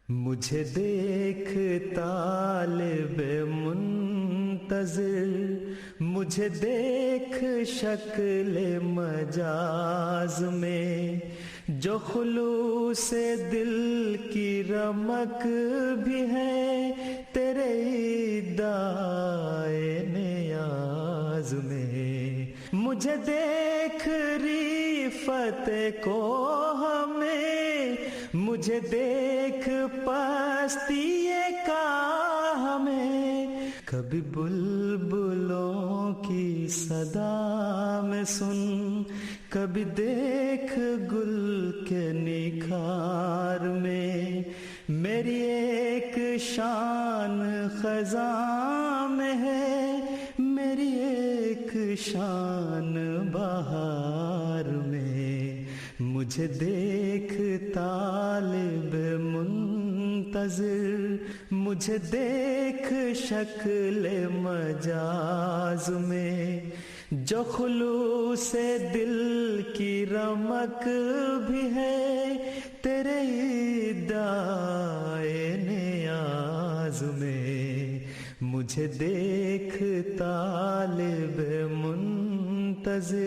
मुझे देख तालिबे मुंतज़िर, मुझे देख शक्ल मजाज में, जो खुलूसे दिल की रमक भी है तेरे इदाए नियाज में। मुझे देख रिफत को हमें, मुझे देख पस्तिए का हमें, कभी बुलबुलों की सदा में सुन, कभी देख गुल के निखार में। मेरी एक शान खज़ां में है, मेरी एक शान बहार में। मुझे देख तालिब मुंतज़िर, मुझे देख शक्ल मजाज में, जो खुलूसे दिल की रमक भी है तेरे इदाए नियाज में। मुझे देख तालिब मुंतज़िर।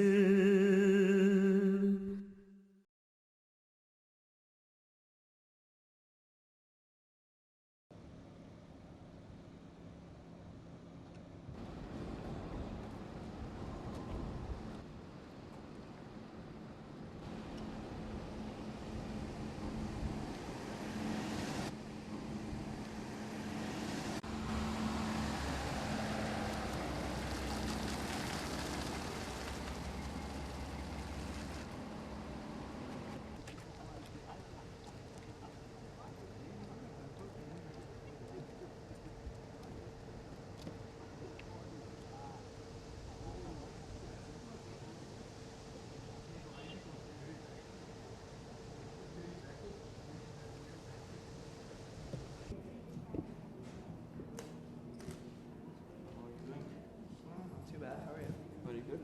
Too bad. How are you? Very good.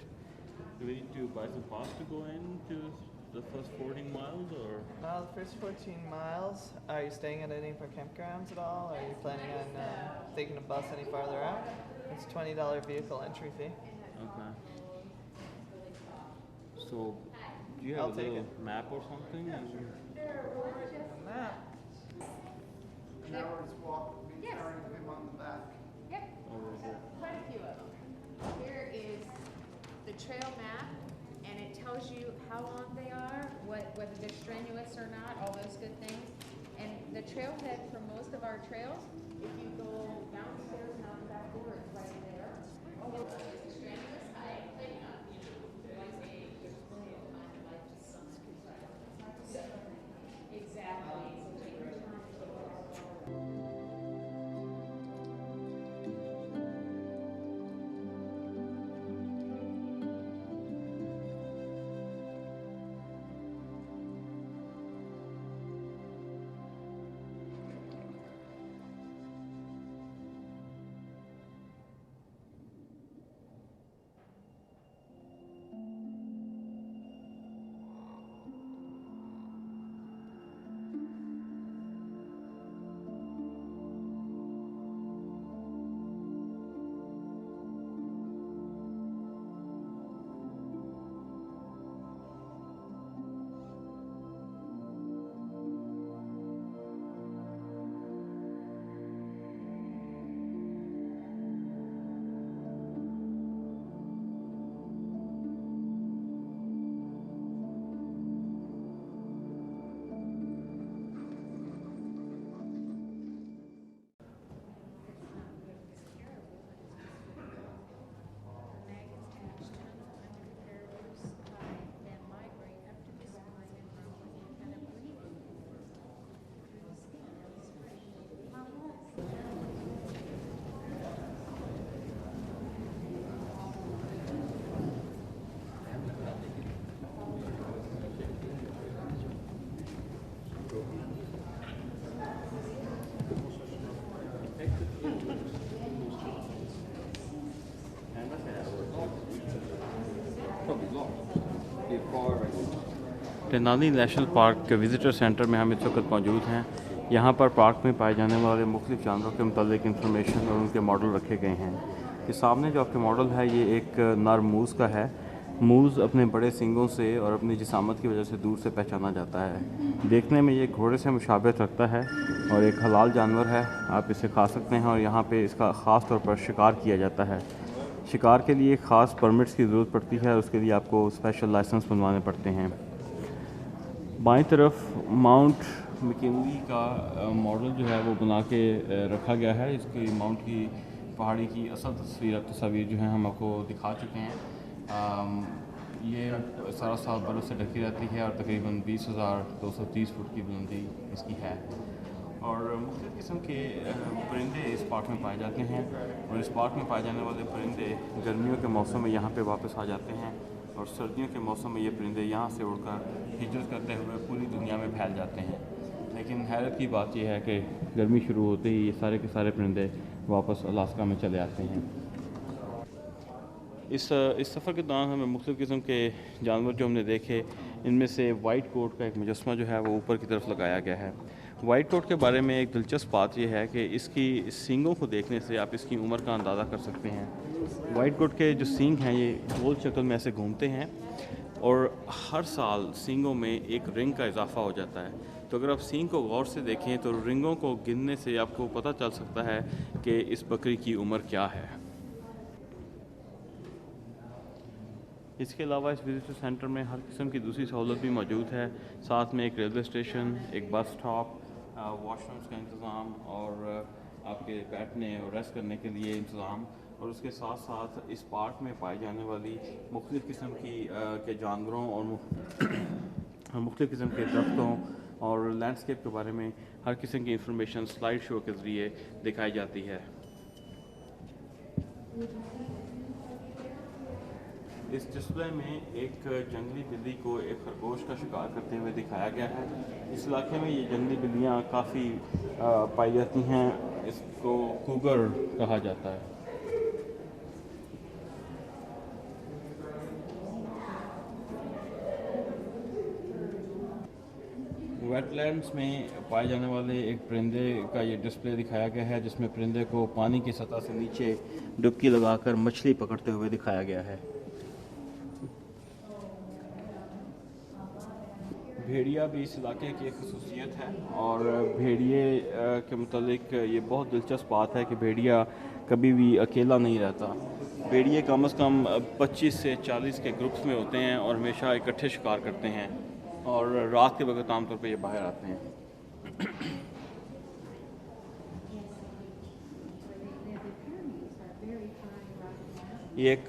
Do we need to buy some pass to go into the first 14 miles, or? The first 14 miles. Are you staying at any of our campgrounds at all? Are you planning on taking a bus any farther out? It's $20 vehicle entry fee. Okay. So, do you I'll have a take little it. map or something? A map. An hour's walk, we'll be Yes. carrying him on the back. Yep, Or is it? quite a few of them. Here is the trail map, and it tells you how long they are, whether they're strenuous or not, all those good things. And the trailhead for most of our trails, if you go downstairs and out the back door, it's right there. It's a strenuous hike, like, exactly. So take your time. Tenali national park के visitor centre में हम इस वक्त मौजूद हैं। यहाँ पर park में पाए जाने वाले मुख्तलिफ जानवरों के मुतालिक इंफॉर्मेशन और उनके मॉडल रखे गए हैं। ये सामने जो आपके मॉडल है ये एक नर मूज़ का है। मूज़ अपने बड़े सींगों से और अपनी जिसामत की वजह से दूर से पहचाना जाता है। देखने में ये घोड़े से मुशाबहत रखता है और एक हलाल जानवर है, आप इसे खा सकते हैं और यहाँ पे इसका ख़ास तौर पर शिकार किया जाता है। शिकार के लिए ख़ास परमिट्स की ज़रूरत पड़ती है और उसके लिए आपको स्पेशल लाइसेंस बनवाने पड़ते हैं। बाईं तरफ माउंट मैकिनली का मॉडल जो है वो बना के रखा गया है। इसकी माउंट की पहाड़ी की असल तस्वीर जो है हम आपको दिखा चुके हैं। ये सारा साल बर्फ़ से ढकी रहती है और तकरीबन 20,230 फुट की बुलंदी इसकी है और मुख्तलिफ़ किस्म के परिंदे इस पार्क में पाए जाते हैं और इस पार्क में पाए जाने वाले परिंदे गर्मियों के मौसम में यहाँ पे वापस आ जाते हैं और सर्दियों के मौसम में ये परिंदे यहाँ से उड़कर हिजरत करते हुए पूरी दुनिया में फैल जाते हैं। लेकिन हैरत की बात यह है कि गर्मी शुरू होते ही ये सारे के सारे परिंदे वापस अलास्का में चले आते हैं। इस सफ़र के दौरान हमें मुख्तलिफ़ किस्म के जानवर जो हमने देखे, इनमें से वाइट कोट का एक मुजस्मा जो है वो ऊपर की तरफ लगाया गया है। वाइट कोट के बारे में एक दिलचस्प बात यह है कि इसकी सींगों को देखने से आप इसकी उम्र का अंदाज़ा कर सकते हैं। वाइट कोट के जो सींग हैं ये गोल शक्ल में ऐसे घूमते हैं और हर साल सींगों में एक रिंग का इजाफा हो जाता है। तो अगर आप सींग को गौर से देखें तो रिंगों को गिनने से आपको पता चल सकता है कि इस बकरी की उम्र क्या है। इसके अलावा इस विजिटर सेंटर में हर किस्म की दूसरी सहूलत भी मौजूद है। साथ में एक रेलवे स्टेशन, एक बस स्टॉप, वॉशरूम्स का इंतज़ाम और आपके बैठने और रेस्ट करने के लिए इंतज़ाम और उसके साथ साथ इस पार्क में पाई जाने वाली मुख्तलिफ़ किस्म के जानवरों और मुख्तलिफ़ किस्म के दरख्तों और लैंडस्केप के बारे में हर किस्म की इंफॉर्मेशन स्लाइड शो के ज़रिए दिखाई जाती है। इस डिस्प्ले में एक जंगली बिल्ली को एक खरगोश का शिकार करते हुए दिखाया गया है। इस इलाके में ये जंगली बिल्लियाँ काफ़ी पाई जाती हैं। इसको कूगर कहा जाता है। वेटलैंड्स में पाए जाने वाले एक परिंदे का ये डिस्प्ले दिखाया गया है जिसमें परिंदे को पानी की सतह से नीचे डुबकी लगाकर मछली पकड़ते हुए दिखाया गया है। भेड़िया भी इस इलाके की एक खसूसियत है और भेड़िए के मुतालिक ये बहुत दिलचस्प बात है कि भेड़िया कभी भी अकेला नहीं रहता। भेड़िए कम से कम 25 से 40 के ग्रुप्स में होते हैं और हमेशा इकट्ठे शिकार करते हैं और रात के वक्त आमतौर पर ये बाहर आते हैं। ये एक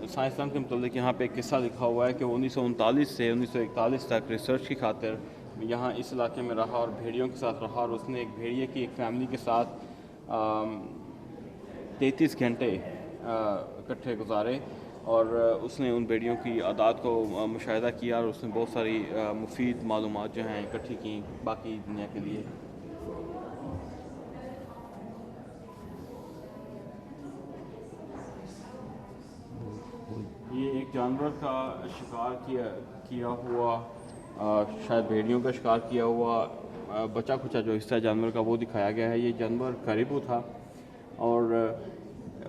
साइंसदान के मुताबिक यहाँ पे एक किस्सा लिखा हुआ है कि 1939 से 1941 तक रिसर्च की खातिर यहाँ इस इलाके में रहा और भेड़ियों के साथ रहा और उसने एक भेड़िए की एक फैमिली के साथ 33 घंटे इकट्ठे गुजारे और उसने उन भेड़ियों की आदात को मुशाहिदा किया और उसने बहुत सारी मुफीद मालूमात जो हैं इकट्ठी की बाकी दुनिया के लिए। ये एक जानवर का शिकार किया हुआ शायद भेड़ियों का शिकार किया हुआ बचा खुचा जो हिस्सा जानवर का वो दिखाया गया है। ये जानवर करीबू था और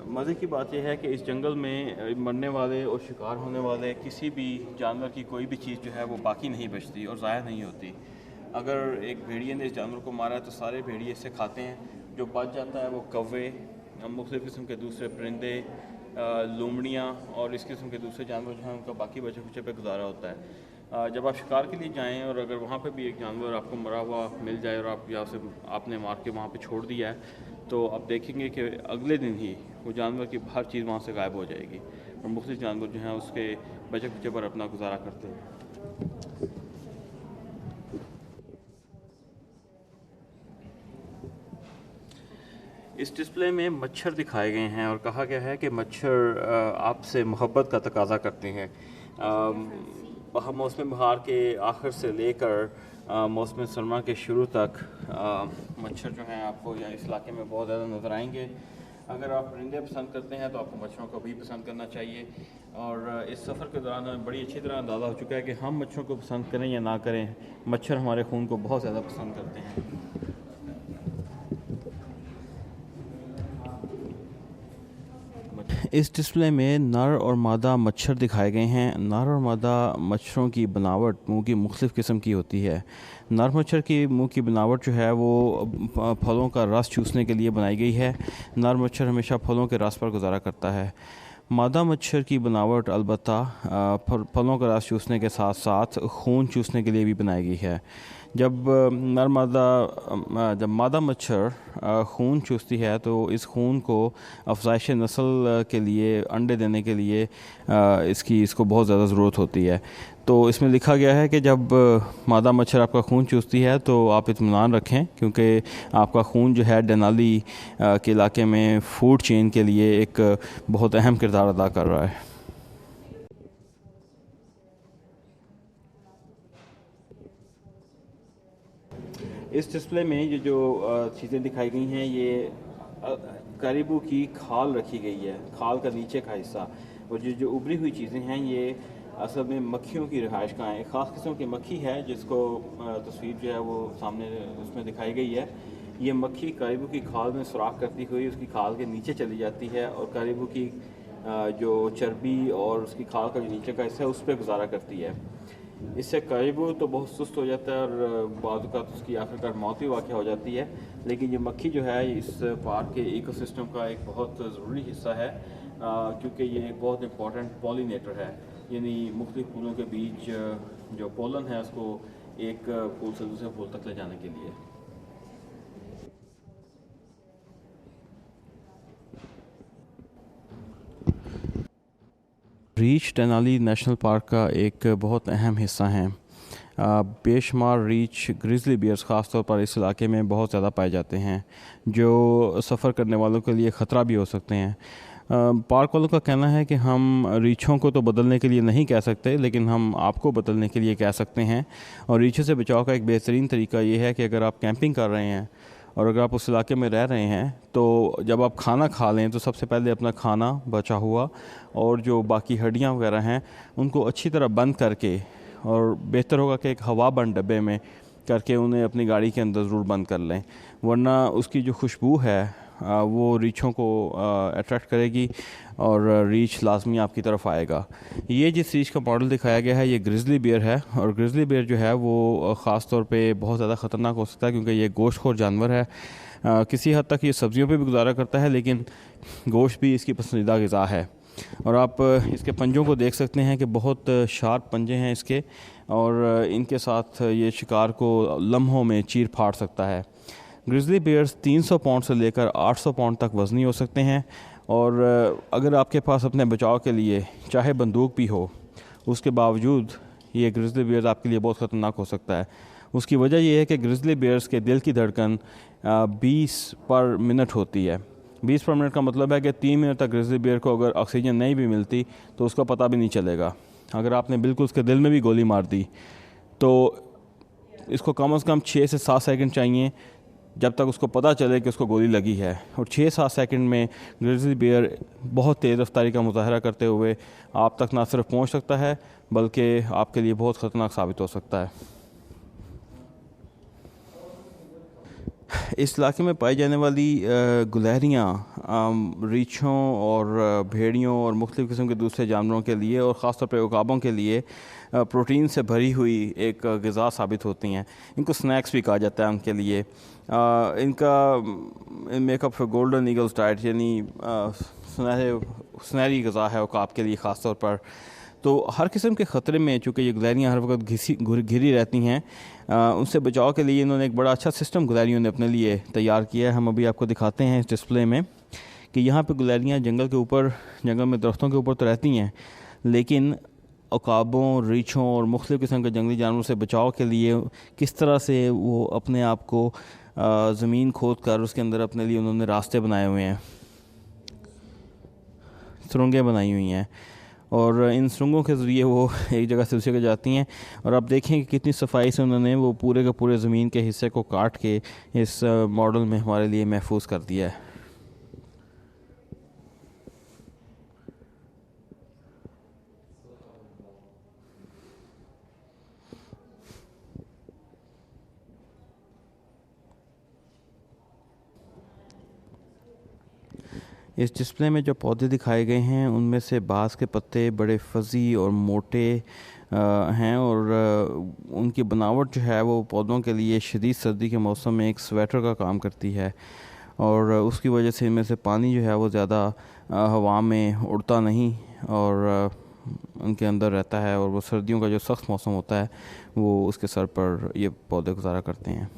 मज़े की बात यह है कि इस जंगल में मरने वाले और शिकार होने वाले किसी भी जानवर की कोई भी चीज़ जो है वो बाकी नहीं बचती और ज़ाया नहीं होती। अगर एक भेड़िए ने इस जानवर को मारा है तो सारे भेड़िए इससे खाते हैं। जो बच जाता है वो कौवे, मुख्तलिफ़ किस्म के दूसरे परिंदे, लोमड़ियाँ और इस किस्म के दूसरे जानवर जो हैं उनका बाकी बचे खुचे पे गुजारा होता है। जब आप शिकार के लिए जाएं और अगर वहाँ पे भी एक जानवर आपको मरा हुआ मिल जाए और आप या उसे आपने मार के वहाँ पे छोड़ दिया है तो आप देखेंगे कि अगले दिन ही वो जानवर की हर चीज़ वहाँ से गायब हो जाएगी और मुख्तलिफ जानवर जो हैं उसके बचे खुचे पर अपना गुजारा करते हैं। इस डिस्प्ले में मच्छर दिखाए गए हैं और कहा गया है कि मच्छर आपसे मोहब्बत का तकाजा करते हैं। मौसम बहार के आखिर से लेकर मौसम सरमा के शुरू तक मच्छर जो हैं आपको यहाँ इस इलाके में बहुत ज़्यादा नज़र आएंगे। अगर आप परिंदे पसंद करते हैं तो आपको मच्छरों को भी पसंद करना चाहिए और इस सफ़र के दौरान हमें बड़ी अच्छी तरह अंदाज़ा हो चुका है कि हम मच्छरों को पसंद करें या ना करें, मच्छर हमारे खून को बहुत ज़्यादा पसंद करते हैं। इस डिस्प्ले में नर और मादा मच्छर दिखाए गए हैं। नर और मादा मच्छरों की बनावट मुंह की मुख्तलिफ़ किस्म की होती है। नर मच्छर की मुंह की बनावट जो है वो फलों का रस चूसने के लिए बनाई गई है। नर मच्छर हमेशा फलों के रस पर गुजारा करता है। मादा मच्छर की बनावट अलबत्ता फलों का रस चूसने के साथ साथ खून चूसने के लिए भी बनाई गई है। जब मादा मच्छर खून चूसती है तो इस खून को अफजाइश नस्ल के लिए, अंडे देने के लिए इसको बहुत ज़्यादा ज़रूरत होती है। तो इसमें लिखा गया है कि जब मादा मच्छर आपका खून चूसती है तो आप इत्मीनान रखें, क्योंकि आपका खून जो है डेनाली के इलाके में फूड चेन के लिए एक बहुत अहम किरदार अदा कर रहा है। इस डिस्प्ले में ये जो चीज़ें दिखाई गई हैं ये करीबू की खाल रखी गई है, खाल का नीचे का हिस्सा, और जो उभरी हुई चीज़ें हैं ये असल में मक्खियों की रिहाइश का है। एक ख़ास किस्म की मक्खी है जिसको तस्वीर जो है वो सामने उसमें दिखाई गई है। ये मक्खी करीबू की खाल में सुराख करती हुई उसकी खाल के नीचे चली जाती है और करीबू की जो चर्बी और उसकी खाल का जो नीचे का हिस्सा है उस पर गुजारा करती है। इससे करीबू तो बहुत सुस्त हो जाता है और बाद का उसकी आखिरकार मौत ही वाक़ हो जाती है। लेकिन ये मक्खी जो है इस पार्क के इकोसिस्टम का एक बहुत ज़रूरी हिस्सा है, क्योंकि ये एक बहुत इंपॉर्टेंट पॉलिनेटर है, यानी मुख्तलिफ फूलों के बीच जो पोलन है उसको एक फूल से दूसरे फूल तक ले जाने के लिए। रीछ डेनाली नेशनल पार्क का एक बहुत अहम हिस्सा है। बेशुमार रीछ ग्रिजली बियर्स ख़ास तौर पर इस इलाके में बहुत ज़्यादा पाए जाते हैं, जो सफ़र करने वालों के लिए ख़तरा भी हो सकते हैं। पार्क वालों का कहना है कि हम रीछों को तो बदलने के लिए नहीं कह सकते, लेकिन हम आपको बदलने के लिए कह सकते हैं। और रीछों से बचाव का एक बेहतरीन तरीका ये है कि अगर आप कैंपिंग कर रहे हैं और अगर आप उस इलाके में रह रहे हैं तो जब आप खाना खा लें तो सबसे पहले अपना खाना बचा हुआ और जो बाकी हड्डियाँ वगैरह हैं उनको अच्छी तरह बंद करके, और बेहतर होगा कि एक हवा बंद डब्बे में करके उन्हें अपनी गाड़ी के अंदर ज़रूर बंद कर लें, वरना उसकी जो खुशबू है वो रीछों को अट्रैक्ट करेगी और रीछ लाजमी आपकी तरफ आएगा। ये जिस रीछ का मॉडल दिखाया गया है ये ग्रिजली बियर है, और ग्रिजली बियर जो है वो ख़ास तौर पे बहुत ज़्यादा ख़तरनाक हो सकता है क्योंकि ये गोश्तखोर जानवर है। किसी हद तक ये सब्जियों पे भी गुजारा करता है, लेकिन गोश्त भी इसकी पसंदीदा ग़िज़ा है। और आप इसके पंजों को देख सकते हैं कि बहुत शार्प पंजे हैं इसके, और इनके साथ ये शिकार को लम्हों में चीर फाड़ सकता है। ग्रिजली बियर्स 300 पाउंड से लेकर 800 पाउंड तक वज़नी हो सकते हैं, और अगर आपके पास अपने बचाव के लिए चाहे बंदूक भी हो उसके बावजूद ये ग्रिजली बियर्स आपके लिए बहुत ख़तरनाक हो सकता है। उसकी वजह यह है कि ग्रिजली बियर्स के दिल की धड़कन 20 पर मिनट होती है। 20 पर मिनट का मतलब है कि 3 मिनट तक ग्रिजली बियर को अगर ऑक्सीजन नहीं भी मिलती तो उसका पता भी नहीं चलेगा। अगर आपने बिल्कुल उसके दिल में भी गोली मार दी तो इसको कम से कम 6 से 7 सेकंड चाहिए जब तक उसको पता चले कि उसको गोली लगी है, और 6-7 सेकंड में ग्रिजली बियर बहुत तेज़ रफ्तारी का मुजाहरा करते हुए आप तक ना सिर्फ पहुंच सकता है बल्कि आपके लिए बहुत ख़तरनाक साबित हो सकता है। इस इलाके में पाई जाने वाली गुलहरियाँ रीछों और भेड़ियों और मुख्तलिफ़ किस्म के दूसरे जानवरों के लिए और ख़ास तौर पर उकाबों के लिए प्रोटीन से भरी हुई एक ग़िज़ा साबित होती हैं। इनको स्नैक्स भी कहा जाता है उनके लिए। इनका makeup for golden eagles diet, यानी सुनहरी ग़िज़ा है उकाब के लिए ख़ास तौर पर। तो हर किस्म के ख़तरे में चूँकि ये गुलहरियाँ हर वक्त घिरी रहती हैं, उनसे बचाव के लिए इन्होंने एक बड़ा अच्छा सिस्टम गुलहरियों ने अपने लिए तैयार किया है। हम अभी आपको दिखाते हैं इस डिस्प्ले में कि यहाँ पे गुलहरियाँ जंगल में दरख्तों के ऊपर तो रहती हैं, लेकिन उकाबों, रीछों और मुख्तलिफ़ किस्म के जंगली जानवरों से बचाव के लिए किस तरह से वो अपने आप को ज़मीन खोद कर उसके अंदर अपने लिए उन्होंने रास्ते बनाए हुए हैं, सुरंगें बनाई हुई हैं, और इन सुरंगों के ज़रिए वो एक जगह से दूसरी जगह जाती हैं। और आप देखें कि कितनी सफाई से उन्होंने वो पूरे के पूरे ज़मीन के हिस्से को काट के इस मॉडल में हमारे लिए महफूज कर दिया है। इस डिस्प्ले में जो पौधे दिखाए गए हैं उनमें से बाज़ के पत्ते बड़े फजी और मोटे हैं और उनकी बनावट जो है वो पौधों के लिए शदीद सर्दी के मौसम में एक स्वेटर का काम करती है और उसकी वजह से इनमें से पानी जो है वो ज़्यादा हवा में उड़ता नहीं और उनके अंदर रहता है और वो सर्दियों का जो सख्त मौसम होता है वो उसके सर पर ये पौधे गुजारा करते हैं।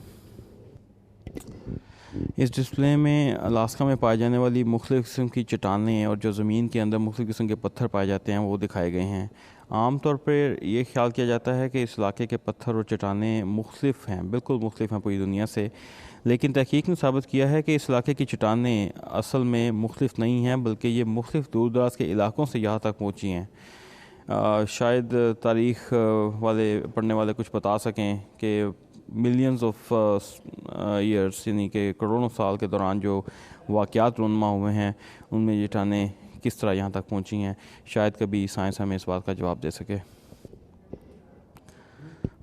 इस डिस्प्ले में अलास्का में पाए जाने वाली मुख्तलिफ़ किस्म की चट्टानें और जो ज़मीन के अंदर मुख्तलिफ़ किस्म के पत्थर पाए जाते हैं वो दिखाए गए हैं। आम तौर पर ये ख्याल किया जाता है कि इस इलाके के पत्थर और चट्टानें मुख्तलिफ़ हैं, बिल्कुल मुख्तलिफ़ हैं पूरी दुनिया से, लेकिन तहकीक ने साबित किया है कि इस इलाके की चट्टानें असल में मुख्तलिफ़ नहीं हैं बल्कि ये मुख्तलिफ़ दूर दराज के इलाकों से यहाँ तक पहुँची हैं। शायद तारीख़ वाले पढ़ने वाले कुछ बता सकें कि मिलियंस ऑफ ईयर्स यानी कि करोड़ों साल के दौरान जो वाक़यात रुनमा हुए हैं उनमें ये चट्टानें किस तरह यहाँ तक पहुँची हैं। शायद कभी साइंस हमें इस बात का जवाब दे सके।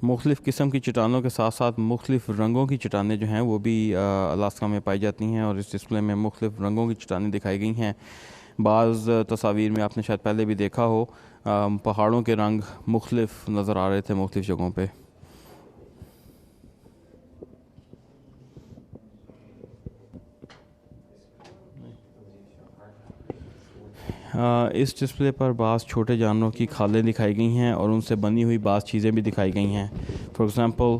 मुख्तलिफ़ किस्म की चट्टानों के साथ साथ मुख्तलिफ़ रंगों की चट्टानें जो हैं वो भी अलास्का में पाई जाती हैं और इस डिस्प्ले में मुख्तलिफ़ रंगों की चट्टानें दिखाई गई हैं। बाज़ तस्वीर में आपने शायद पहले भी देखा हो, पहाड़ों के रंग मुख्तलिफ़ नज़र आ रहे थे मुख्तलिफ़ जगहों पे। इस डिस्प्ले पर बाज़ छोटे जानवरों की खालें दिखाई गई हैं और उनसे बनी हुई बाज़ चीज़ें भी दिखाई गई हैं। फॉर एग्ज़ाम्पल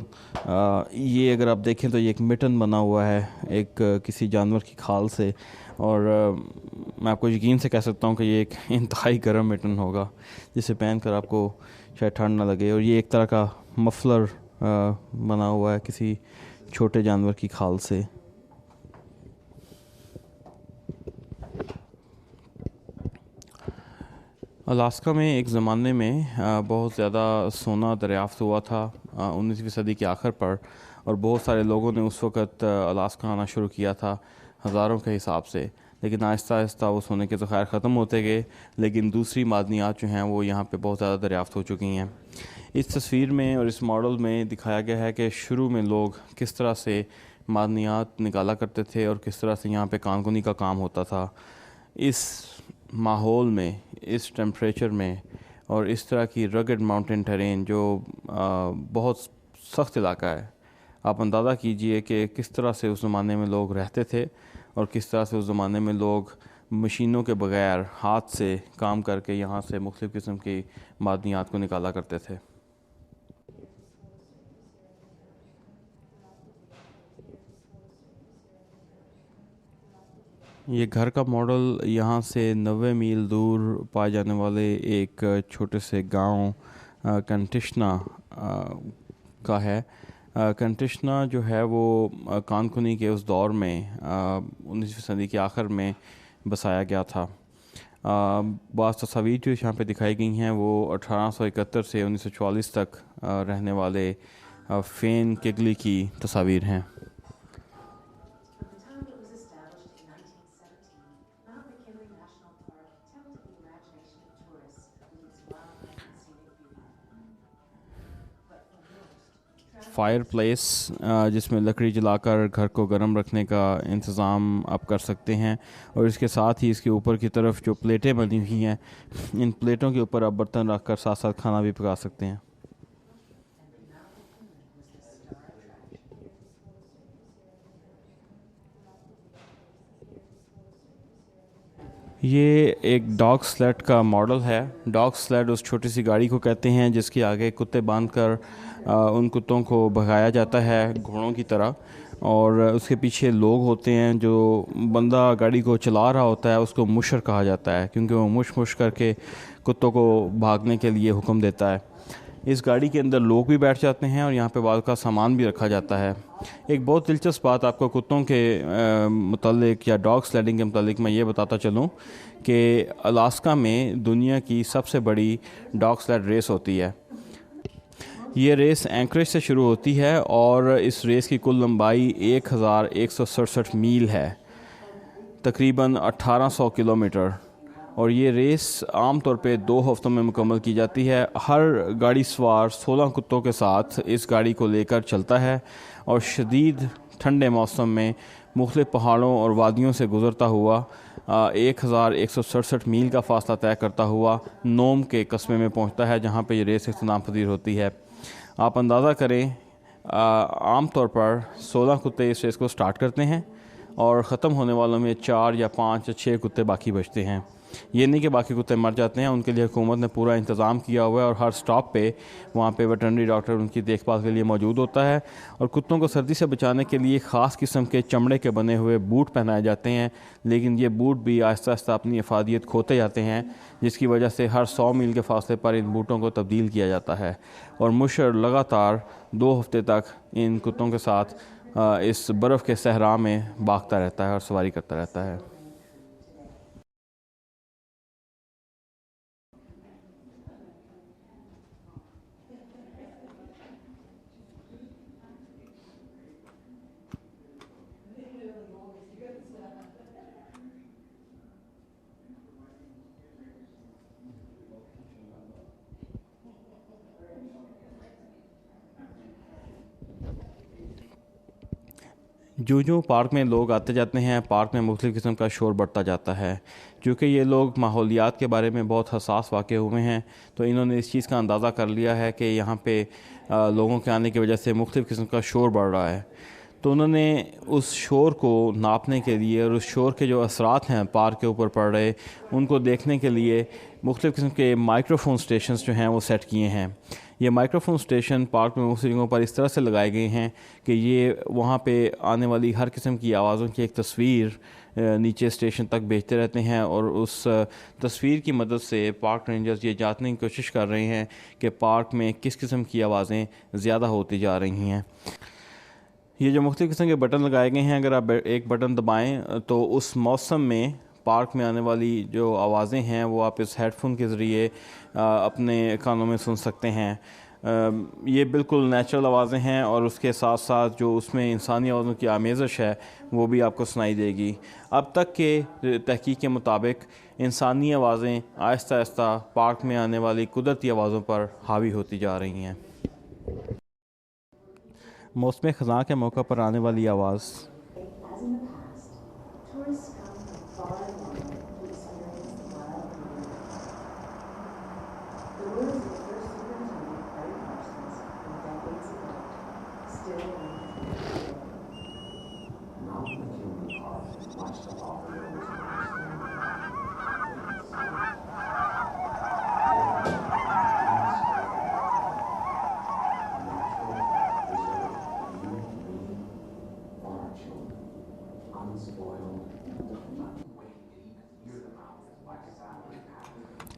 ये अगर आप देखें तो ये एक मिटन बना हुआ है एक किसी जानवर की खाल से और मैं आपको यकीन से कह सकता हूँ कि ये एक इंतहाई गर्म मिटन होगा जिसे पहन कर आपको शायद ठंड ना लगे। और ये एक तरह का मफलर बना हुआ है किसी छोटे जानवर की खाल से। अलास्का में एक ज़माने में बहुत ज़्यादा सोना दरियाफ़्त हुआ था 19वीं सदी के आखिर पर और बहुत सारे लोगों ने उस वक़्त अलास्का आना शुरू किया था हज़ारों के हिसाब से, लेकिन आहिस्ता आहिस्ता वो सोने के ज़खायर ख़त्म होते गए, लेकिन दूसरी मादनियात जो हैं वो यहाँ पे बहुत ज़्यादा दरियाफ़्त हो चुकी हैं। इस तस्वीर में और इस मॉडल में दिखाया गया है कि शुरू में लोग किस तरह से मादनियात निकाला करते थे और किस तरह से यहाँ पे कानकुनी का काम होता था। इस माहौल में, इस टेम्परेचर में और इस तरह की रगड माउंटेन टेरेन जो बहुत सख्त इलाका है, आप अंदाज़ा कीजिए कि किस तरह से उस ज़माने में लोग रहते थे और किस तरह से उस ज़माने में लोग मशीनों के बग़ैर हाथ से काम करके यहाँ से मुख्तलिफ़ किस्म की मादनियात को निकाला करते थे। ये घर का मॉडल यहाँ से 90 मील दूर पाए जाने वाले एक छोटे से गांव कंटिशना का है। कंटिशना जो है वो कानकुनी के उस दौर में 19वीं सदी के आखिर में बसाया गया था। बाज़ तस्वीर जो यहाँ पे दिखाई गई हैं वो 1871 से 1944 तक रहने वाले फेन किगली की तस्वीर हैं। फायर प्लेस जिसमें लकड़ी जलाकर घर को गर्म रखने का इंतज़ाम आप कर सकते हैं और इसके साथ ही इसके ऊपर की तरफ जो प्लेटें बनी हुई हैं इन प्लेटों के ऊपर आप बर्तन रख कर साथ साथ खाना भी पका सकते हैं। ये एक डॉग स्लेड का मॉडल है। डॉग स्लेड उस छोटी सी गाड़ी को कहते हैं जिसके आगे कुत्ते बांधकर उन कुत्तों को भगाया जाता है घोड़ों की तरह और उसके पीछे लोग होते हैं। जो बंदा गाड़ी को चला रहा होता है उसको मुशर कहा जाता है क्योंकि वो मुश मुश करके कुत्तों को भागने के लिए हुक्म देता है। इस गाड़ी के अंदर लोग भी बैठ जाते हैं और यहाँ पे बाद का सामान भी रखा जाता है। एक बहुत दिलचस्प बात आपको कुत्तों के मुतालिक या डॉग स्लेडिंग के मुतालिक मैं ये बताता चलूँ कि अलास्का में दुनिया की सबसे बड़ी डॉग स्लेड रेस होती है। ये रेस एंकरेज से शुरू होती है और इस रेस की कुल लंबाई 1167 मील है, तकरीबन 1800 किलोमीटर। और ये रेस आम तौर पे 2 हफ्तों में मुकम्मल की जाती है। हर गाड़ी सवार 16 कुत्तों के साथ इस गाड़ी को लेकर चलता है और शदीद ठंडे मौसम में मुख्तलिफ़ पहाड़ों और वादियों से गुज़रता हुआ 1167 मील का फ़ासला तय करता हुआ नोम के कस्बे में पहुंचता है, जहां पे ये रेस इख्तिताम पजीर होती है। आप अंदाज़ा करें, आम तौर पर 16 कुत्ते इस रेस को स्टार्ट करते हैं और ख़त्म होने वालों में 4 या 5 या 6 कुत्ते बाकी बचते हैं। ये नहीं कि बाकी कुत्ते मर जाते हैं, उनके लिए हुकूमत ने पूरा इंतज़ाम किया हुआ है और हर स्टॉप पे वहाँ पे वेटरनरी डॉक्टर उनकी देखभाल के लिए मौजूद होता है। और कुत्तों को सर्दी से बचाने के लिए ख़ास किस्म के चमड़े के बने हुए बूट पहनाए जाते हैं, लेकिन ये बूट भी आहिस्ता आहिस्ता अपनी अफादियत खोते जाते हैं, जिसकी वजह से हर 100 मील के फासले पर इन बूटों को तब्दील किया जाता है। और मुशर लगातार 2 हफ्ते तक इन कुत्तों के साथ इस बर्फ़ के सहरा में भागता रहता है और सवारी करता रहता है। जो पार्क में लोग आते जाते हैं, पार्क में मुख्तलिफ़ किस्म का शोर बढ़ता जाता है। क्योंकि ये लोग माहौलियात के बारे में बहुत हसास वाक़े हुए हैं, तो इन्होंने इस चीज़ का अंदाज़ा कर लिया है कि यहाँ पे लोगों के आने की वजह से मुख्तलिफ़ किस्म का शोर बढ़ रहा है। तो उन्होंने उस शोर को नापने के लिए और उस शोर के जो असरात हैं पार्क के ऊपर पड़ रहे, उनको देखने के लिए मुख्तलिफ़ किस्म के माइक्रोफोन स्टेशंस जो हैं वो सेट किए हैं। ये माइक्रोफोन स्टेशन पार्क में मुख्तलिफ़ जगहों पर इस तरह से लगाए गए हैं कि ये वहाँ पे आने वाली हर किस्म की आवाज़ों की एक तस्वीर नीचे स्टेशन तक भेजते रहते हैं, और उस तस्वीर की मदद से पार्क रेंजर्स ये जानने की कोशिश कर रहे हैं कि पार्क में किस किस्म की आवाज़ें ज़्यादा होती जा रही हैं। ये जो मुख्तलिफ़ किस्म के बटन लगाए गए हैं, अगर आप एक बटन दबाएं तो उस मौसम में पार्क में आने वाली जो आवाज़ें हैं वो आप इस हेडफोन के ज़रिए अपने कानों में सुन सकते हैं। ये बिल्कुल नेचुरल आवाज़ें हैं और उसके साथ साथ जो उसमें इंसानी आवाज़ों की आमेज़श है वो भी आपको सुनाई देगी। अब तक के तहकीक के मुताबिक इंसानी आवाज़ें आहिस्ता आहिस्ता पार्क में आने वाली कुदरती आवाज़ों पर हावी होती जा रही हैं। मौसम ख़ज़ां के मौके पर आने वाली आवाज़।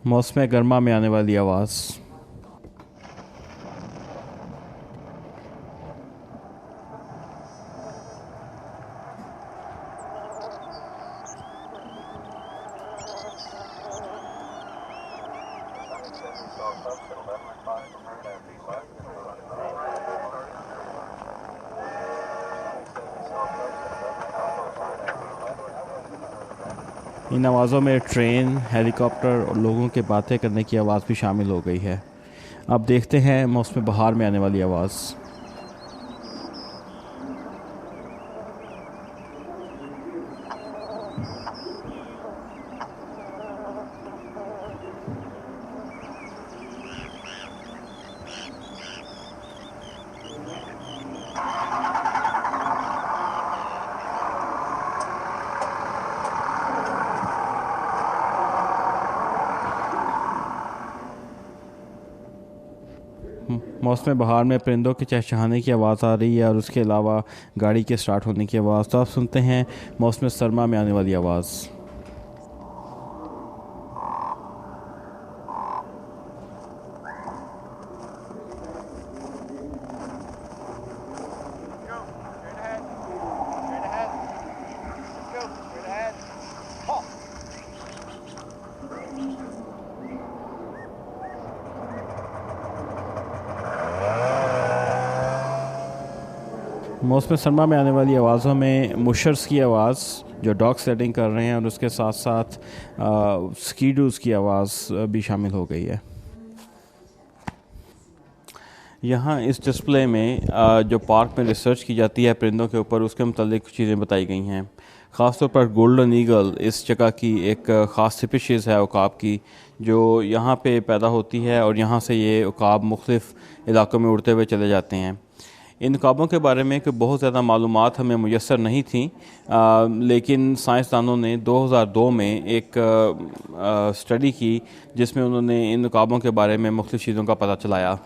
मौसम गर्मा में आने वाली आवाज़। इन आवाज़ों में ट्रेन, हेलीकॉप्टर और लोगों के बातें करने की आवाज़ भी शामिल हो गई है। अब देखते हैं मौसम बहार में आने वाली आवाज़। मौसम बहार में परिंदों के चहचहाने की आवाज़ आ रही है और उसके अलावा गाड़ी के स्टार्ट होने की आवाज़। तो आप सुनते हैं मौसम सरमा में आने वाली आवाज़। मौसम सरमा में आने वाली आवाज़ों में मुशर्स की आवाज़ जो डॉग स्लेडिंग कर रहे हैं, और उसके साथ साथ स्कीडूज़ की आवाज़ भी शामिल हो गई है। यहाँ इस डिस्प्ले में जो पार्क में रिसर्च की जाती है परिंदों के ऊपर, उसके मुतालिक कुछ चीज़ें बताई गई हैं। ख़ास तौर पर गोल्डन ईगल इस जगह की एक ख़ास स्पीशीज़ है उकाब की, जो यहाँ पे पैदा होती है और यहाँ से ये उकाब मुख्तलिफ़ इलाकों में उड़ते हुए चले जाते हैं। इन उकाबों के बारे में कोई बहुत ज़्यादा मालूमात हमें मुयस्सर नहीं थी, लेकिन साइंसदानों ने 2002 में एक स्टडी की जिसमें उन्होंने इन उकाबों के बारे में मुख्तलिफ़ चीज़ों का पता चलाया।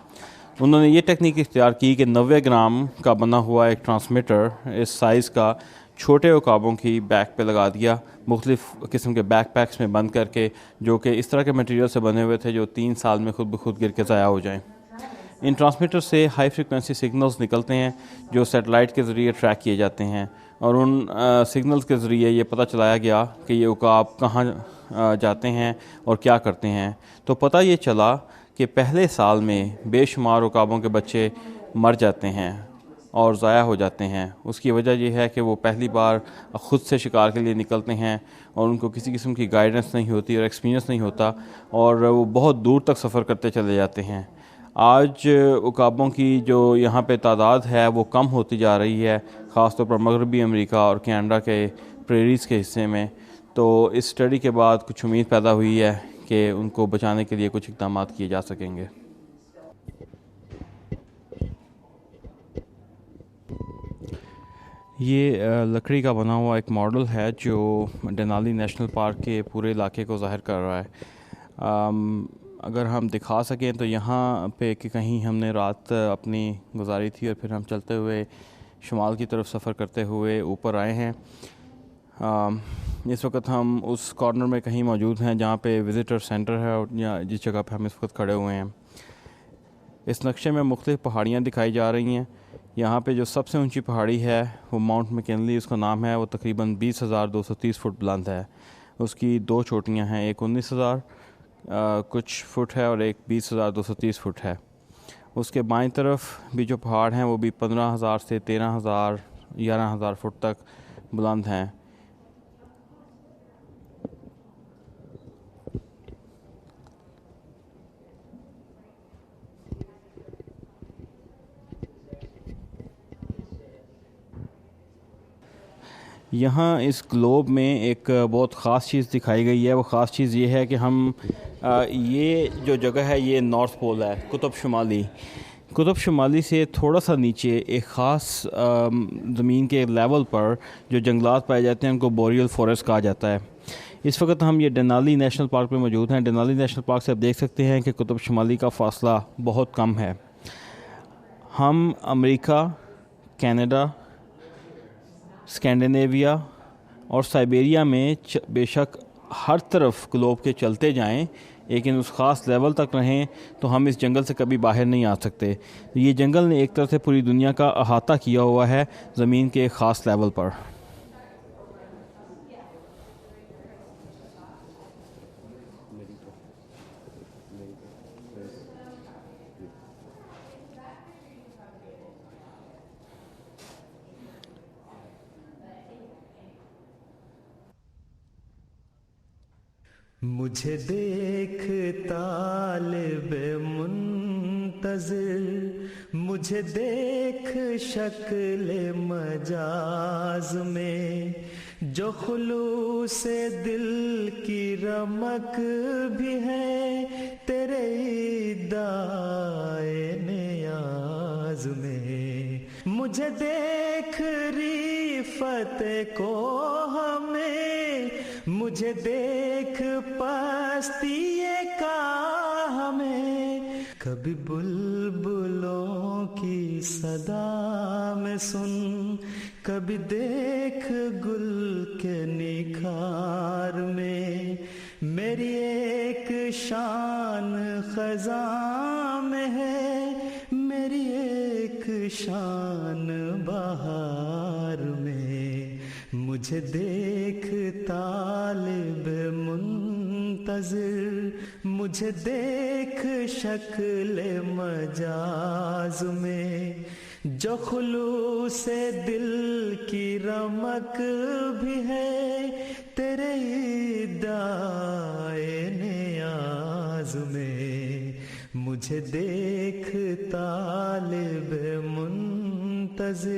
उन्होंने ये टेक्निक इख्तियार की कि 90 ग्राम का बना हुआ एक ट्रांसमीटर इस साइज़ का छोटे उकाबों की बैक पे लगा दिया, मुख्तलिफ़ किस्म के बैकपैक्स में बंद करके, जो कि इस तरह के मटेरियल से बने हुए थे जो 3 साल में खुद ब खुद गिर के ज़ाया हो जाएं। इन ट्रांसमीटर से हाई फ्रिक्वेंसी सिग्नल्स निकलते हैं जो सैटेलाइट के ज़रिए ट्रैक किए जाते हैं, और उन सिग्नल्स के ज़रिए ये पता चलाया गया कि ये उकाब कहाँ जाते हैं और क्या करते हैं। तो पता ये चला कि पहले साल में बेशुमार उकाबों के बच्चे मर जाते हैं और ज़ाया हो जाते हैं। उसकी वजह यह है कि वो पहली बार ख़ुद से शिकार के लिए निकलते हैं और उनको किसी किस्म की गाइडेंस नहीं होती और एक्सपीरियंस नहीं होता, और वो बहुत दूर तक सफ़र करते चले जाते हैं। आज उकाबों की जो यहाँ पे तादाद है वो कम होती जा रही है, ख़ास तौर पर मगरबी अमेरिका और कनाडा के प्रेरीज़ के हिस्से में। तो इस स्टडी के बाद कुछ उम्मीद पैदा हुई है कि उनको बचाने के लिए कुछ इक़दाम किए जा सकेंगे। ये लकड़ी का बना हुआ एक मॉडल है जो डेनाली नेशनल पार्क के पूरे इलाके को ज़ाहिर कर रहा है। अगर हम दिखा सकें तो यहाँ पे कि कहीं हमने रात अपनी गुजारी थी और फिर हम चलते हुए शुमाल की तरफ सफ़र करते हुए ऊपर आए हैं। इस वक्त हम उस कॉर्नर में कहीं मौजूद हैं जहाँ पे विज़िटर सेंटर है, और या जिस जगह पे हम इस वक्त खड़े हुए हैं। इस नक्शे में मुख्तलिफ़ पहाड़ियाँ दिखाई जा रही हैं। यहाँ पे जो सबसे ऊंची पहाड़ी है वो माउंट मैकिनली उसका नाम है, वो तकरीबन 20,230 फुट बुलंद है। उसकी 2 चोटियाँ हैं, एक 19,000 कुछ फुट है और एक 20,230 फुट है। उसके बाईं तरफ भी जो पहाड़ हैं वो भी 15,000 से 13,000 11,000 फुट तक बुलंद हैं। यहाँ इस ग्लोब में एक बहुत ख़ास चीज़ दिखाई गई है। वो ख़ास चीज़ ये है कि हम ये जो जगह है ये नॉर्थ पोल है, कुतुब शुमाली। कुतुब शुमाली से थोड़ा सा नीचे एक ख़ास ज़मीन के लेवल पर जो जंगलात पाए जाते हैं उनको बोरियल फॉरेस्ट कहा जाता है। इस वक्त हम ये डेनाली नेशनल पार्क में मौजूद हैं। डेनाली नेशनल पार्क से आप देख सकते हैं कि कुतुब शुमाली का फ़ासला बहुत कम है। हम अमेरिका, कनाडा, स्कैंडिनेविया और साइबेरिया में बेशक हर तरफ ग्लोब के चलते जाएं, लेकिन उस ख़ास लेवल तक रहें तो हम इस जंगल से कभी बाहर नहीं आ सकते। ये जंगल ने एक तरह से पूरी दुनिया का अहाता किया हुआ है ज़मीन के एक ख़ास लेवल पर। मुझे देख तालिबे मुंतज़िर, मुझे देख शक्ल मजाज में, जो खुलूसे दिल की रमक भी है तेरे इदाए नियाज में। मुझे देख रिफत को हमें, मुझे देख पस्तिए का हमें, कभी बुलबुलों की सदा में सुन, कभी देख गुल के निखार में। मेरी एक शान खज़ां में है, मेरी एक शान बहार में। मुझे देख तालिब मुंतज़िर, मुझे देख शक्ल मजाज में, जो खुलूसे दिल की रमक भी है तेरे इदाए नियाज में। मुझे देख तालिब मुंतज़िर